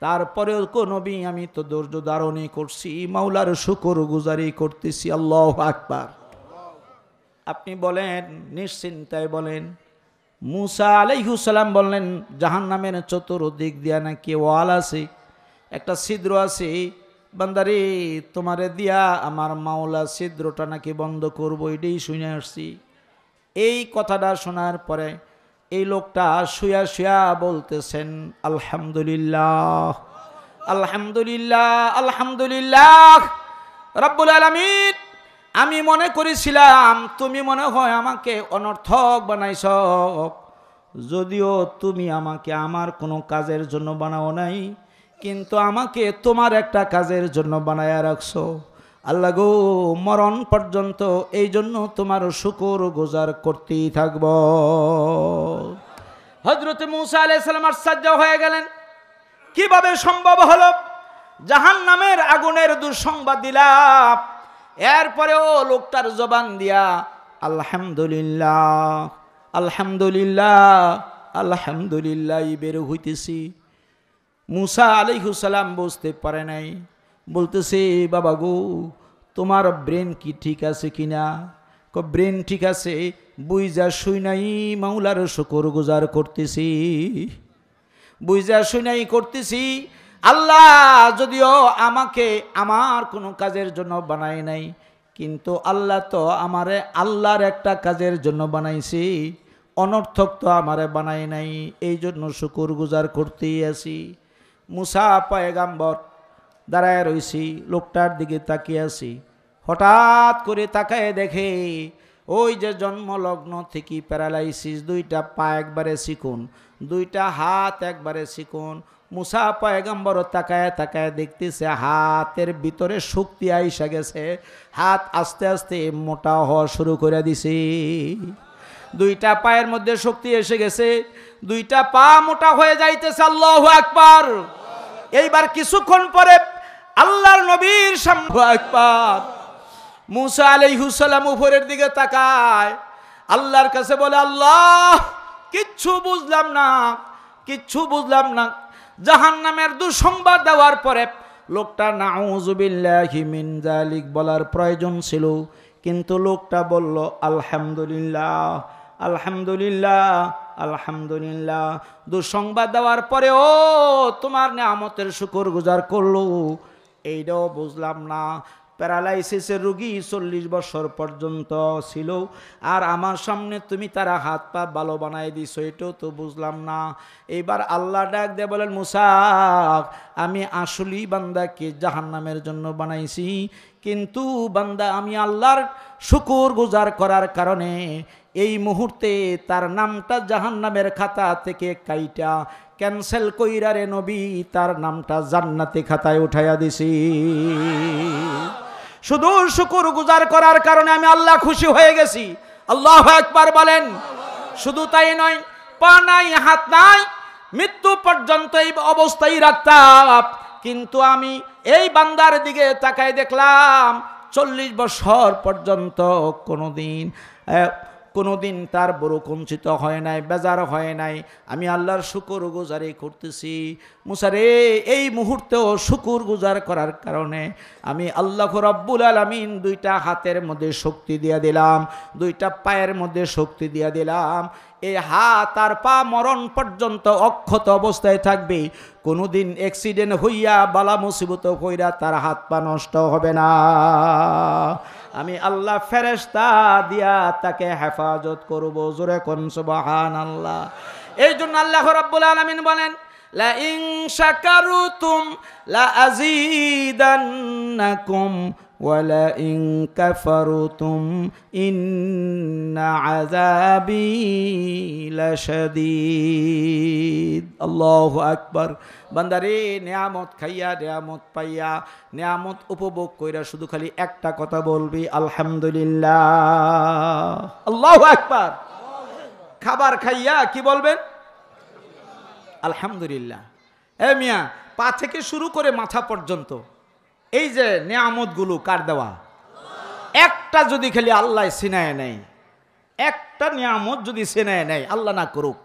তারপরেও নবী আমি তো ধৈর্য ধারণই করছি, মাওলার শুকর গুজারি করতেছি। আল্লাহু আকবার। আপনি বলেন, নিশ্চিন্তায় বলেন। মুসা আলাইহিস সালাম বললেন, জাহান্নামের চতুর্দিক দিয়া নাকি ওয়াল আছে, একটা ছিদ্র আছে, বান্দারে তোমারে দিয়া আমার মাওলা ছিদ্রটা নাকি বন্ধ করবো, এটাই শুনে আসছি। এই কথাটা শোনার পরে এই লোকটা শুয়া শুয়া বলতেছেন, আলহামদুলিল্লাহ আলহামদুলিল্লাহ আলহামদুলিল্লাহ রব্বুল আলামিন। আমি মনে করেছিলাম তুমি মনে হয় আমাকে অনর্থক বানাইছ, যদিও তুমি আমাকে আমার কোনো কাজের জন্য বানাও নাই, কিন্তু আমাকে তোমার একটা কাজের জন্য বানায়া রাখছো। আল্লাহ গো মরণ পর্যন্ত এই জন্য তোমার শুকর গুজার করতেই থাকব। হযরত মুসা আলাইহিস সালাম আশ্চর্য হয়ে গেলেন, কিভাবে সম্ভব হলো? জাহান্নামের আগুনের দুঃসংবাদ দিলাম, এরপরেও লোকটার জবান দিয়া আলহামদুলিল্লাহ আলহামদুলিল্লাহ আলহামদুলিল্লাহ বের হইতেছি। মুসা আলাইহিস সালাম বুঝতে পারে নাই, বলতেছে বাবা গো তোমার ব্রেন কি ঠিক আছে কিনা? ব্রেন ঠিক আছে, বুঝা শুই নাই মাওলার শুকর গুজার করতেছি, বুঝা শুই নাই করতেছি। আল্লাহ যদিও আমাকে আমার কোনো কাজের জন্য বানায় নাই, কিন্তু আল্লাহ তো আমারে আল্লাহর একটা কাজের জন্য বানাইছি, অনর্থক তো আমারে বানায় নাই, এই জন্য শুকর গুজার করতেই আছি। মুসা পয়গাম্বর দাঁড়ায় রইছি, লোকটার দিকে তাকিয়ে আছি। হঠাৎ করে তাকায় দেখে ওই যে জন্মলগ্ন থেকে প্যারালাইসিস, দুইটা পা একবারে চিকন, দুইটা হাত একবারে চিকন। মুসা পয়গম্বর তাকায় তাকায় দেখতেছে হাতের ভিতরে শক্তি আইসা গেছে, হাত আস্তে আস্তে মোটা হওয়া শুরু করে দিছে। দুইটা পায়ের মধ্যে শক্তি এসে গেছে, দুইটা পা মোটা হয়ে যাইতেছে। আল্লাহু আকবার। এইবার কিছুক্ষণ পরে আল্লাহর নবীর সামনে আকবার মুসা আলাইহিস সালাম উপরের দিকে তাকায়, আল্লাহর কাছে বলে, আল্লাহ কিচ্ছু বুঝলাম না, কিচ্ছু বুঝলাম না। জাহান্নামের দুঃসংবাদ দেওয়ার পরে লোকটা নাউযুবিল্লাহি মিন যালিক বলার প্রয়োজন ছিল, কিন্তু লোকটা বলল আলহামদুলিল্লাহ, আলহামদুলিল্লাহ, আলহামদুলিল্লাহ। দুঃসংবাদ দেওয়ার পরেও তোমার নিয়ামতের শুকর গুজার করলো, এইটাও বুঝলাম না। প্যারালাইসিসের রুগী 40 বছর পর্যন্ত ছিল, আর আমার সামনে তুমি তারা হাত পা ভালো বানাই দিছো, এটাও তো বুঝলাম না। এইবার আল্লাহ ডাক দিয়ে বলেন, মুসা, আমি আসলেই বান্দাকে জাহান্নামের জন্য বানাইছি, কিন্তু বান্দা আমি আল্লাহর শুকর গুজার করার কারণে এই মুহূর্তে তার নামটা জাহান্নামের খাতা থেকে কাইটা ক্যান্সেল কইরা রে নবী, তার নামটা জান্নাতি খাতায় উঠাইয়া দিছি। শুধু শুকর গুজার করার কারণে আমি আল্লাহ খুশি হয়ে গেছি। আল্লাহু আকবার বলেন। শুধু তাই নয়, পা নাই, হাত নাই, মৃত্যু পর্যন্ত এই অবস্থায় রাখতাম, কিন্তু আমি এই বান্দার দিকে তাকাই দেখলাম 40 বছর পর্যন্ত কোনোদিন তার বড় কুঞ্চিত হয় নাই, বেজার হয় নাই। আমি আল্লাহর শুকর গুজারি করতেছি। মুসা রে, এই মুহূর্তেও শুকর গুজার করার কারণে আমি আল্লাহ রাব্বুল আলামিন 2টা হাতের মধ্যে শক্তি দিয়ে দিলাম, 2টা পায়ের মধ্যে শক্তি দিয়ে দিলাম। এই হাত আর পা মরণ পর্যন্ত অক্ষত অবস্থায় থাকবে, কোনোদিন অ্যাক্সিডেন্ট হইয়া বালা মুসিবত হইয়া তার হাত পা নষ্ট হবে না। আমি আল্লাহ ফেরেশতা দিয়া তাকে হেফাজত করব। জোরে কোন সুবহানাল্লাহ। এই জন্য আল্লাহ রাব্বুল আলামিন বলেন, লা ইন শাকারতুম লা আযীদান্নাকুম ওয়া লা ইন কাফারতুম ইন্না আযাবি লাশাদীদ। আল্লাহু আকবার। বান্দারে, নিয়ামত খাইয়া, নিয়ামত পাইয়া, নিয়ামত উপভোগ কইরা শুধু খালি একটা কথা বলবি, আলহামদুলিল্লাহ। আল্লাহু আকবার। খাবার খাইয়া কি বলবেন? আলহামদুলিল্লাহ। এ মিয়া, পা থেকে শুরু করে মাথা পর্যন্ত এই যে নিয়ামতগুলো কার দেওয়া? একটা যদি খালি আল্লাহ সিনায় নেয়, একটা নিয়ামত যদি সিনায় নেয়, আল্লাহ না করুক,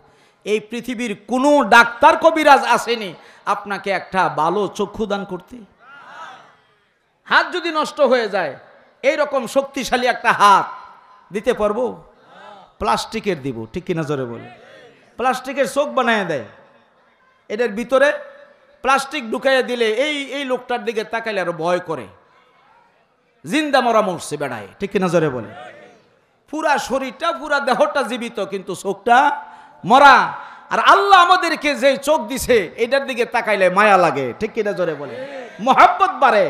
এই পৃথিবীর কোনো ডাক্তার কবিরাজ আসেনি আপনাকে একটা ভালো চক্ষু দান করতে। হাত যদি নষ্ট হয়ে যায়, এই রকম শক্তিশালী একটা হাত দিতে পারবো? প্লাস্টিকের দিব, ঠিক কিনা জোরে বলে? প্লাস্টিকের চোখ বানায় দেয়, এটার ভিতরে প্লাস্টিক ঢুকাইয়া দিলে এই লোকটার দিকে তাকাইলে আরো ভয় করে, জিন্দা মরা মরছে বেড়ায়, ঠিক কিনা জোরে বলে? পুরা শরীরটা, পুরা দেহটা জীবিত, কিন্তু চোখটা মরা। আর আল্লাহ আমাদেরকে যে চোখ দিছে, এটার দিকে তাকাইলে মায়া লাগে, ঠিক কিনা জোরে বলে? মহব্বত বাড়ে।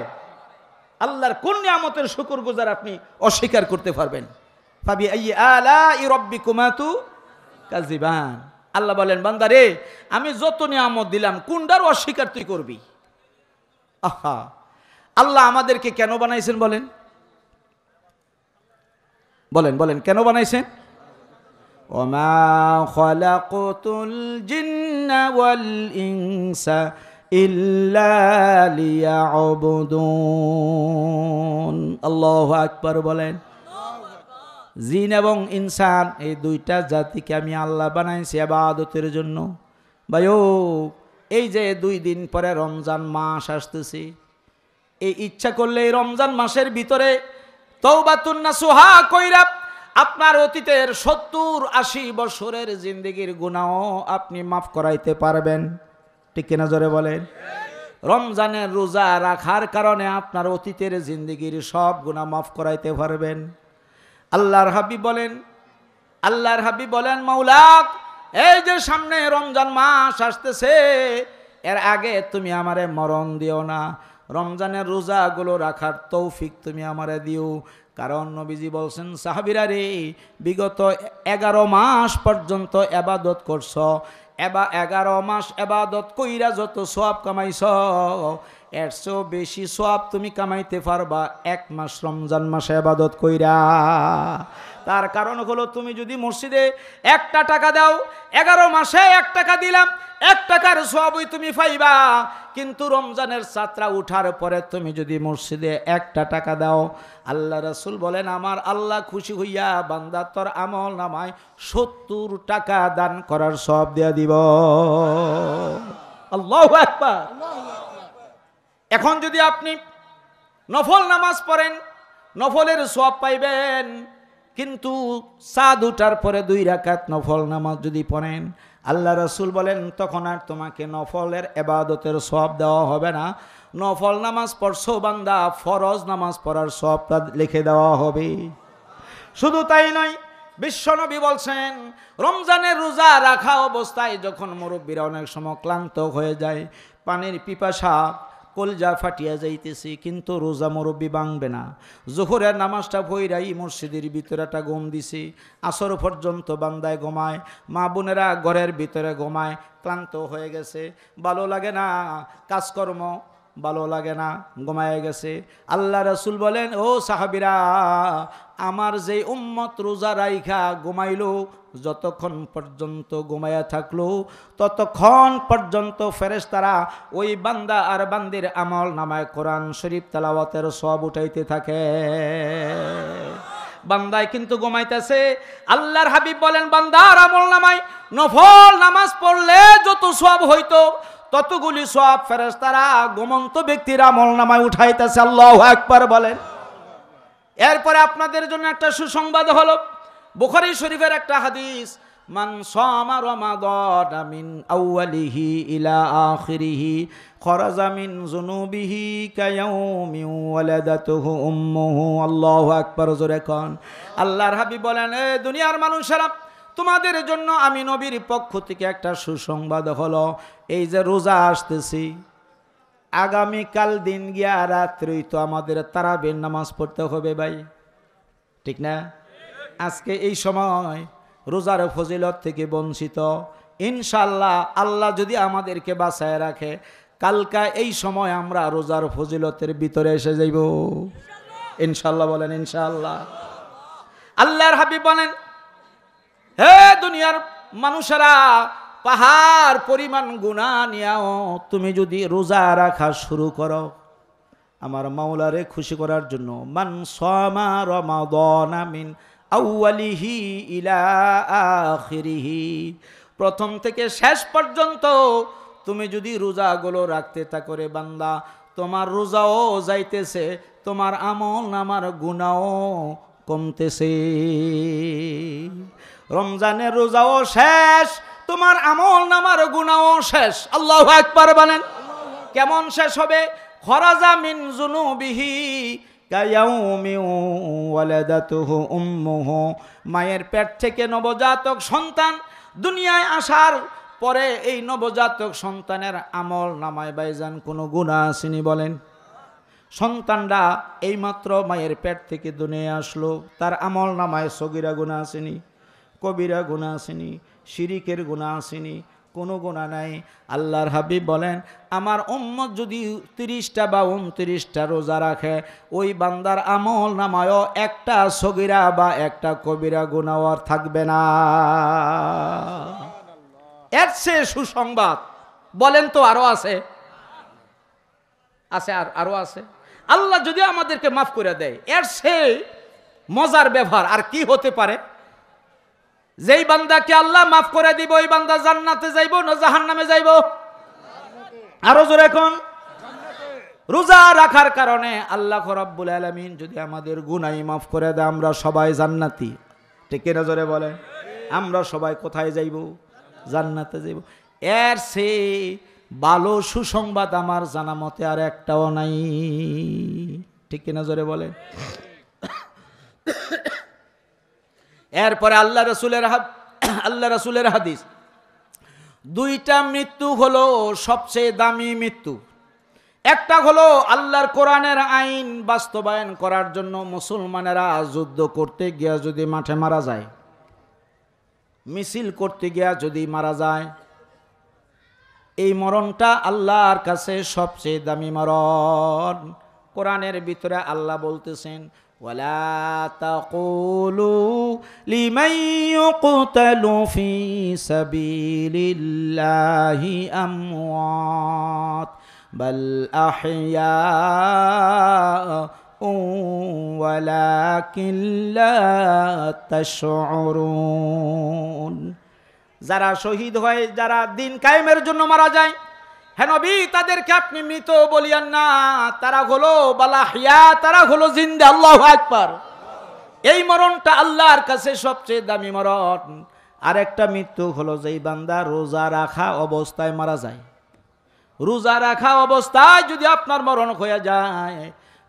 আল্লাহর কোন নিয়ামতের শুকর গুজার আপনি অস্বীকার করতে পারবেন? ফাবি আইয়ি আলাই রাব্বিকুমা তুকাযিবান। আল্লাহ বলেন, বান্দারে, আমি যত নিয়ামত দিলাম কোনটার অস্বীকার তুই করবি? আহা, আল্লাহ আমাদেরকে কেন বানাইছেন বলেন? বলেন বলেন, কেন বানাইছেন? ওমা খালাকতুল জিন্না ওয়াল ইনসা ইল্লা লিয়াবুদুন। আল্লাহু আকবার বলেন। জিন এবং ইনসান, এই 2টা জাতিকে আমি আল্লাহ বানাইছি ইবাদতের জন্য। ভাইও, এই যে 2 দিন পরে রমজান মাস আসতেছে, এই ইচ্ছা করলে এই রমজান মাসের ভিতরে তওবাতুন নাসুহা কইরা আপনার অতীতের 70-80 বছরের জিন্দেগির গুনাহ আপনি মাফ করাইতে পারবেন, ঠিক কিনা জোরে বলেন? রমজানের রোজা রাখার কারণে আপনার অতীতের জিন্দেগির সব গুনাহ মাফ করাইতে পারবেন। আল্লাহর হাবিব বলেন, মাওলা, এই যে সামনে রমজান মাস আসতেছে, এর আগে তুমি আমারে মরণ দিও না, রমজানের রোজাগুলো রাখার তৌফিক তুমি আমারে দিও। কারণ নবীজি বলছেন, সাহাবীরা রে, বিগত 11 মাস পর্যন্ত ইবাদত করছো, 11 মাস ইবাদত কইরা যত সওয়াব কামাইছো, এর চেয়েও বেশি সওয়াব তুমি কামাইতে পারবা 1 মাস রমজান মাসে ইবাদত কইরা। তার কারণ হলো তুমি যদি মসজিদে 1 টাকা দাও, 11 মাসে 1 টাকা দিলাম, 1 টাকার সওয়াবই তুমি পাইবা। কিন্তু রমজানের চাঁদরা উঠার পরে তুমি যদি মসজিদে 1 টাকা দাও, আল্লাহ রাসূল বলেন আমার আল্লাহ খুশি হইয়া বান্দা তোর আমল নামায় 70 টাকা দান করার সওয়াব দিয়া দিব। আল্লাহু আকবার। এখন যদি আপনি নফল নামাজ পড়েন, নফলের সওয়াব পাইবেন, কিন্তু চাঁদ উঠার পরে 2 রাকাত নফল নামাজ যদি পড়েন, আল্লাহ রাসূল বলেন তখন আর তোমাকে নফলের ইবাদতের সওয়াব দেওয়া হবে না। নফল নামাজ পড়ছো বান্দা, ফরজ নামাজ পড়ার সওয়াবটা লিখে দেওয়া হবে। শুধু তাই নয়, বিশ্বনবী বলছেন রমজানের রোজা রাখা অবস্থায় যখন মুরব্বীরা অনেক সময় ক্লান্ত হয়ে যায়, পানির পিপাসা, কলজা ফাটিয়া যাইতেছি, কিন্তু রোজা মুরব্বী ভাঙবে না। জোহরের নামাজটা পইরাই মসজিদের ভিতরে একটা ঘুম দিছি, আসর পর্যন্ত বান্দায় ঘুমায়, মা বোনেরা ঘরের ভিতরে ঘুমায়, ক্লান্ত হয়ে গেছে, ভালো লাগে না, কাজকর্ম ভালো লাগে না, ঘুমায় গেছে। আল্লাহ রাসূল বলেন ও সাহাবীরা, আমার যে উম্মত রোজা রাইখা ঘুমাইলো, যতক্ষণ পর্যন্ত ঘুমায়া থাকলো ততক্ষণ পর্যন্ত ফেরেশতারা ওই বান্দা আর বান্দির আমল নামায় কোরআন শরীফ তেলাওয়াতের সওয়াব উঠাইতে থাকে। বান্দায় কিন্তু ঘুমাইতেছে। আল্লাহর হাবিব বলেন বান্দার আমল নামায় নফল নামাজ পড়লে যত সওয়াব হইতো, ততগুলি সওয়াব ফেরেশতারা ঘুমন্ত ব্যক্তির আমল নামায় উঠাইতেছে। আল্লাহু আকবার বলেন। এরপরে আপনাদের জন্য একটা সুসংবাদ হলো, বুখারী শরীফের একটা হাদিস, মান সামা রমাদান মিন আউয়ালিহি ইলা আখিরিহি খরাজা মিন যুনুবিহি কায়াউমি ওয়ালাদাতুহু উম্মুহু। আল্লাহু আকবার জোরে কোন। আল্লাহর হাবিব বলেন এ দুনিয়ার মানুষেরা, তোমাদের জন্য আমি নবীর পক্ষ থেকে একটা সুসংবাদ হলো, এই যে রোজা আসতেছি, আগামীকাল দিন গিয়া রাত্রেই তো আমাদের তারাবির নামাজ পড়তে হবে ভাই, ঠিক না? আজকে এই সময় রোজার ফজিলত থেকে বঞ্চিত, ইনশাআল্লাহ আল্লাহ যদি আমাদেরকে বাঁচায় রাখে, কালকা এই সময় আমরা রোজার ফজিলতের ভিতরে এসে যাইব ইনশাআল্লাহ। বলেন ইনশাআল্লাহ। আল্লাহর হাবিব বলেন হে দুনিয়ার মানুষেরা, পাহাড় পরিমাণ গুনাহ নিয়াও তুমি যদি রোজা রাখা শুরু করো আমার মাওলারে খুশি করার জন্য, মান সামা রমাদান মিন আউয়ালিহি ইলা আখিরিহি, প্রথম থেকে শেষ পর্যন্ত তুমি যদি রোজাগুলো রাখতে থাকো রে বান্দা, তোমার রোজাও যাইতেছে, তোমার আমল নামার গুনাহও কমতেছে। রমজানের রোজাও শেষ, তোমার আমল নামার গুনাহও শেষ। আল্লাহু আকবার বলেন। কেমন শেষ হবে? খরাজা মিন যুনুবিহি কায়াউমি ওয়ালাদাতুহু উম্মুহু, মায়ের পেট থেকে নবজাতক সন্তান দুনিয়ায় আসার পরে এই নবজাতক সন্তানের আমল নামায় ভাইজান কোনো গুনাহ আসেনি? বলেন। সন্তানটা এইমাত্র মায়ের পেট থেকে দুনিয়ায় আসলো, তার আমল নামায় সগীরা গুনাহ আসেনি, কবিরা গুনাহ আসেনি, শিরিকের গুনাহ আসেনি, কোনো গুনাহ নাই। আল্লাহর হাবিব বলেন আমার উম্মত যদি 30টা বা 29টা রোজা রাখে, ওই বান্দার আমল নামায়ও একটা সগীরা বা একটা কবিরা গুনাহ আর থাকবে না। এর চেয়ে সুসংবাদ বলেন তো আরো আছে? আছে আরো আছে। আল্লাহ যদি আমাদেরকে মাফ করে দেয়, এর চেয়ে মজার ব্যবহার আর কি হতে পারে? যেই বান্দাকে আল্লাহ মাফ করে দিব, ওই বান্দা জান্নাতে যাইব না জাহান্নামে যাইব? আরো জোরে কোন। রোজা রাখার কারণে আল্লাহ রাব্বুল আলামিন যদি আমাদের গুনাহ মাফ করে দেয়, আমরা সবাই জান্নাতি, ঠিক না? জোরে বলে। আমরা সবাই কোথায় যাইব? জান্নাতে যাইব। এর চেয়ে ভালো সুসংবাদ আমার জানা মতে আর একটাও নাই, ঠিক কিনা? জোরে বলে। এরপরে আল্লাহ রাসূলের হাদিস, 2টা মৃত্যু হলো সবচেয়ে দামি মৃত্যু। একটা হলো আল্লাহর কোরআনের আইন বাস্তবায়ন করার জন্য মুসলমানেরা যুদ্ধ করতে গিয়া যদি মাঠে মারা যায়, মিছিল করতে গিয়া যদি মারা যায়, এই মরণটা আল্লাহর কাছে সবচেয়ে দামি মরণ। কোরআনের ভিতরে আল্লাহ বলতেছেন, ওয়ালা তাকুলু লিমান ইউকতালু ফি সাবিলিল্লাহি আমওয়াত বাল আহইয়াউ ওয়ালাকিন লা তাশউরুন। যারা শহীদ হয়, যারা দিন কায়েমের জন্য মারা যায়, হে নবী তাদেরকে আপনি মৃত বলিয়েন না, তারা হলো বালাহিয়া, তারা হলো জিন্দা। আল্লাহু আকবার। এই মরণটা আল্লাহর কাছে সবচেয়ে দামি মরণ। আর একটা মৃত্যু হলো যেই বান্দা রোজা রাখা অবস্থায় মারা যায়। রোজা রাখা অবস্থায় যদি আপনার মরণ হয়ে যায়,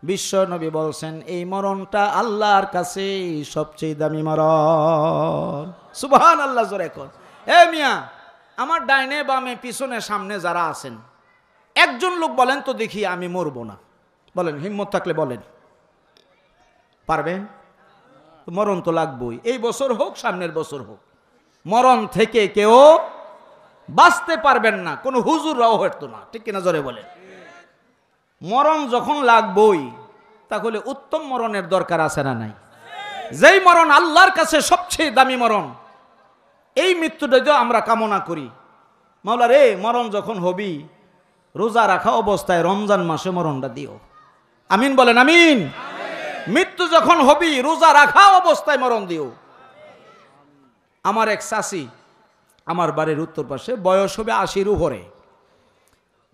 বিশ্ব নবী বলছেন এই মরণটা আল্লাহর কাছে সবচেয়ে দামি মরণ। সুবহানাল্লাহ জোরে কর। এ মিয়া, আমার ডাইনে বামে পিছনে সামনে যারা আছেন, একজন লোক বলেন তো দেখি আমি মরবো না। বলেন, হিম্মত থাকলে বলেন, পারবেন? মরণ তো লাগবেই, এই বছর হোক সামনের বছর হোক, মরণ থেকে কেউ বাঁচতে পারবেন না, কোনো হুজুররাও হতো না, ঠিক কিনা জোরে বলেন? মরণ যখন লাগবেই, তাহলে উত্তম মরণের দরকার আছে না নাই? যেই মরণ আল্লাহর কাছে সবচেয়ে দামি মরণ, এই মৃত্যুটা তো আমরা কামনা করি। মাওলা রে, মরণ যখন হবি, রোজা রাখা অবস্থায় রমজান মাসে মরণটা দিও। আমিন বলেন, আমিন। মৃত্যু যখন হবি, রোজা রাখা অবস্থায় মরণ দিও। আমার এক চাচি, আমার বাড়ির উত্তর পাশে, বয়স হবে 80-র উপরে,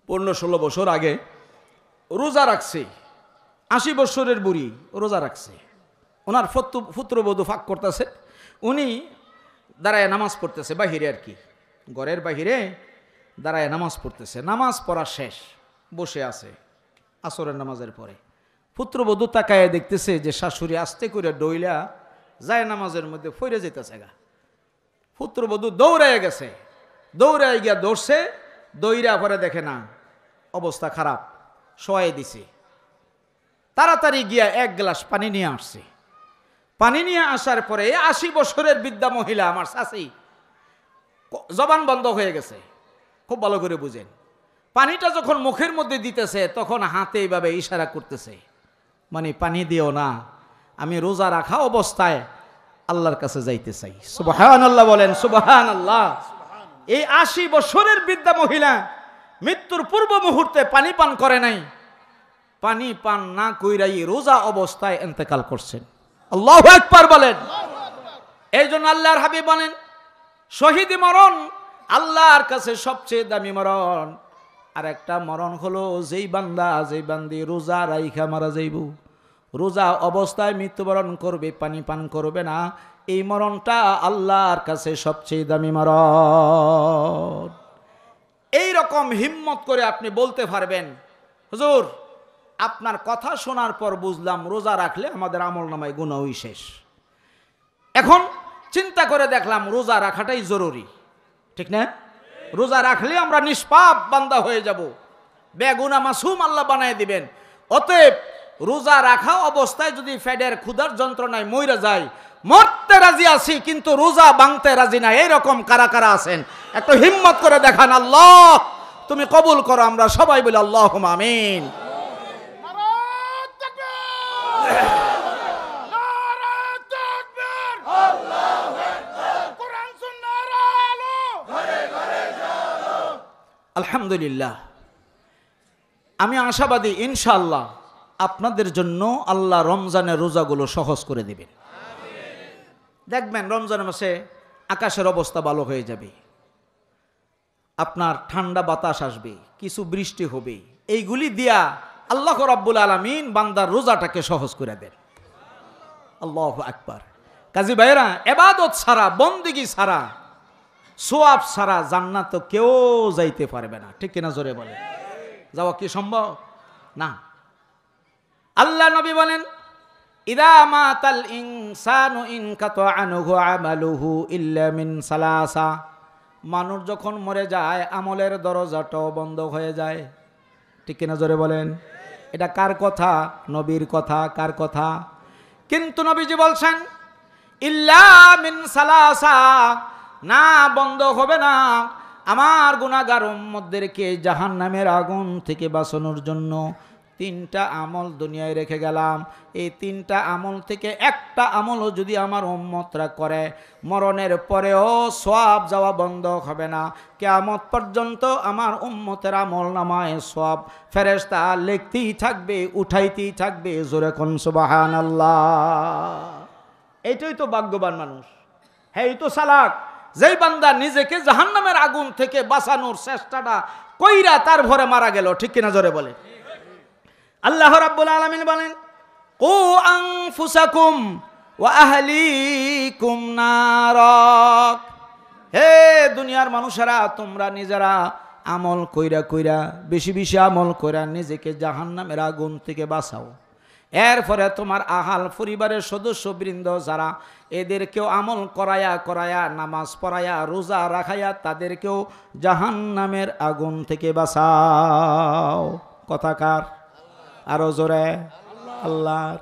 15-16 বছর আগে রোজা রাখছে। 80 বছরের বুড়ি রোজা রাখছে। ওনার পুত্রবধূ ফাঁক করতেছে, উনি দাঁড়ায় নামাজ পড়তেছে বাহিরে, আর কি ঘরের বাহিরে দাঁড়ায় নামাজ পড়তেছে। নামাজ পড়া শেষ, বসে আছে আসরের নামাজের পরে। পুত্রবধূ তাকায় দেখতেছে যে শাশুড়ি আস্তে করে ডইলা যায় নামাজের মধ্যে ফইরে যেতেছে গা। পুত্রবধূ দৌড়ায় গেছে, দৌড়ায় গিয়া দৌড়ছে, দৌড়া পরে দেখে না অবস্থা খারাপ, শোয়াই দিছে। তাড়াতাড়ি গিয়া এক গ্লাস পানি নিয়ে আসছে। পানি নিয়ে আসার পরে 80 বছরের বৃদ্ধা মহিলা, আমার শাশি, জবান বন্ধ হয়ে গেছে। খুব ভালো করে বুঝেন, পানিটা যখন মুখের মধ্যে দিতেছে তখন হাতে এইভাবে ইশারা করতেছে, মানে পানি দিও না, আমি রোজা রাখা অবস্থায় আল্লাহর কাছে যাইতে চাই। সুবহানাল্লাহ বলেন, সুবহানাল্লাহ। এই 80 বছরের বৃদ্ধা মহিলা মৃত্যুর পূর্ব মুহূর্তে পানি পান করে নাই, পানি পান না কইরাই রোজা অবস্থায় ইন্তেকাল করছেন। আল্লাহু আকবার বলেন। এই জন্য আল্লাহর হাবিব বলেন, শহীদ মরণ আল্লাহর কাছে সবচেয়ে দামি মরণ। আর একটা মরণ হলো যেই বান্দা, যেই বান্দি রোজা রাইখা মারা যাইব, রোজা অবস্থায় মৃত্যুবরণ করবে, পানি পান করবে না, এই মরণটা আল্লাহর কাছে সবচেয়ে দামি মরণ। এই রকম হিম্মত করে আপনি বলতে পারবেন, হুজুর আপনার কথা শোনার পর বুঝলাম রোজা রাখলে আমাদের আমল নামায় গুনাহই শেষ। এখন চিন্তা করে দেখলাম রোজা রাখাটাই জরুরি, ঠিক না? রোজা রাখলে আমরা নিষ্পাপ বান্দা হয়ে যাব, বেগুনা মাসুম আল্লাহ বানায় দিবেন। অতএব রোজা রাখা অবস্থায় যদি ফেডের ক্ষুধার যন্ত্রণায় মইরা যায়, মরতে রাজি আছি কিন্তু রোজা ভাঙতে রাজি না, এইরকম কারা কারা আছেন একটু হিম্মত করে দেখান। আল্লাহ তুমি কবুল করো, আমরা সবাই বলি আল্লাহুম্মা আমিন। আলহামদুলিল্লাহ, আমি আশাবাদী ইনশাআল্লাহ আপনাদের জন্য আল্লাহ রমজানের রোজাগুলো সহজ করে দিবেন। দেখবেন রমজান মাসে আকাশের অবস্থা ভালো হয়ে যাবে, আপনার ঠান্ডা বাতাস আসবে, কিছু বৃষ্টি হবে, এইগুলি দিয়া আল্লাহ রাব্বুল আলামিন বান্দার রোজাটাকে সহজ করে দেন। আল্লাহু আকবার। কাজী ভাইরা, ইবাদত ছাড়া, বন্দেগী ছাড়া, সোয়াব ছাড়া জান্নাত কেউ যাইতে পারবে না, ঠিক কিনা জোরে বলে? যাওয়া কি সম্ভব না? আল্লাহ নবী বলেন, ইদা মাতাল ইনসানু ইনকাতা আনহু আমালুহু ইল্লা মিন সালাসা। মানুষ যখন মরে যায় আমলের দরজাটাও বন্ধ হয়ে যায়, ঠিক কিনা জোরে বলেন? এটা কার কথা? নবীর কথা। কার কথা? কিন্তু নবীজি বলছেন ইল্লা মিন সালাসা, না বন্ধ হবে না, আমার গুনাহগার উম্মতদেরকে জাহান্নামের আগুন থেকে বাঁচানোর জন্য 3টা আমল দুনিয়ায় রেখে গেলাম। এই 3টা আমল থেকে একটা আমলও যদি আমার উম্মতরা করে, মরণের পরেও সওয়াব যাওয়া বন্ধ হবে না। কিয়ামত পর্যন্ত আমার উম্মতের আমল নামায় সওয়াব ফেরেশতা লিখতেই থাকবে, উঠাইতেই থাকবে। জোরে কোন সুবহানাল্লাহ। এইটাই তো ভাগ্যবান মানুষ, হ্যাঁ এই তো চালাক, যেই বান্দা নিজেকে জাহান্নামের আগুন থেকে বাঁচানোর চেষ্টাটা কইরা তার ভরে মারা গেল। ঠিক কিনা জোরে বলে। আল্লাহ রাব্বুল আলামিন বলেন, কু আনফুসাকুম ওয়া আহলিকুম নারাক। হে দুনিয়ার মানুষেরা, তোমরা নিজেরা আমল কইরা কইরা, বেশি বেশি আমল কইরা নিজেকে জাহান্নামের আগুন থেকে বাঁচাও। এরপরে তোমার আহাল পরিবারের সদস্যবৃন্দ যারা, এদেরকেও আমল করায়া করায়া, নামাজ পড়ায়া, রোজা রাখায়া তাদেরকেও জাহান্নামের আগুন থেকে বাঁচাও। কথা কার? আরো জোরে আল্লাহর।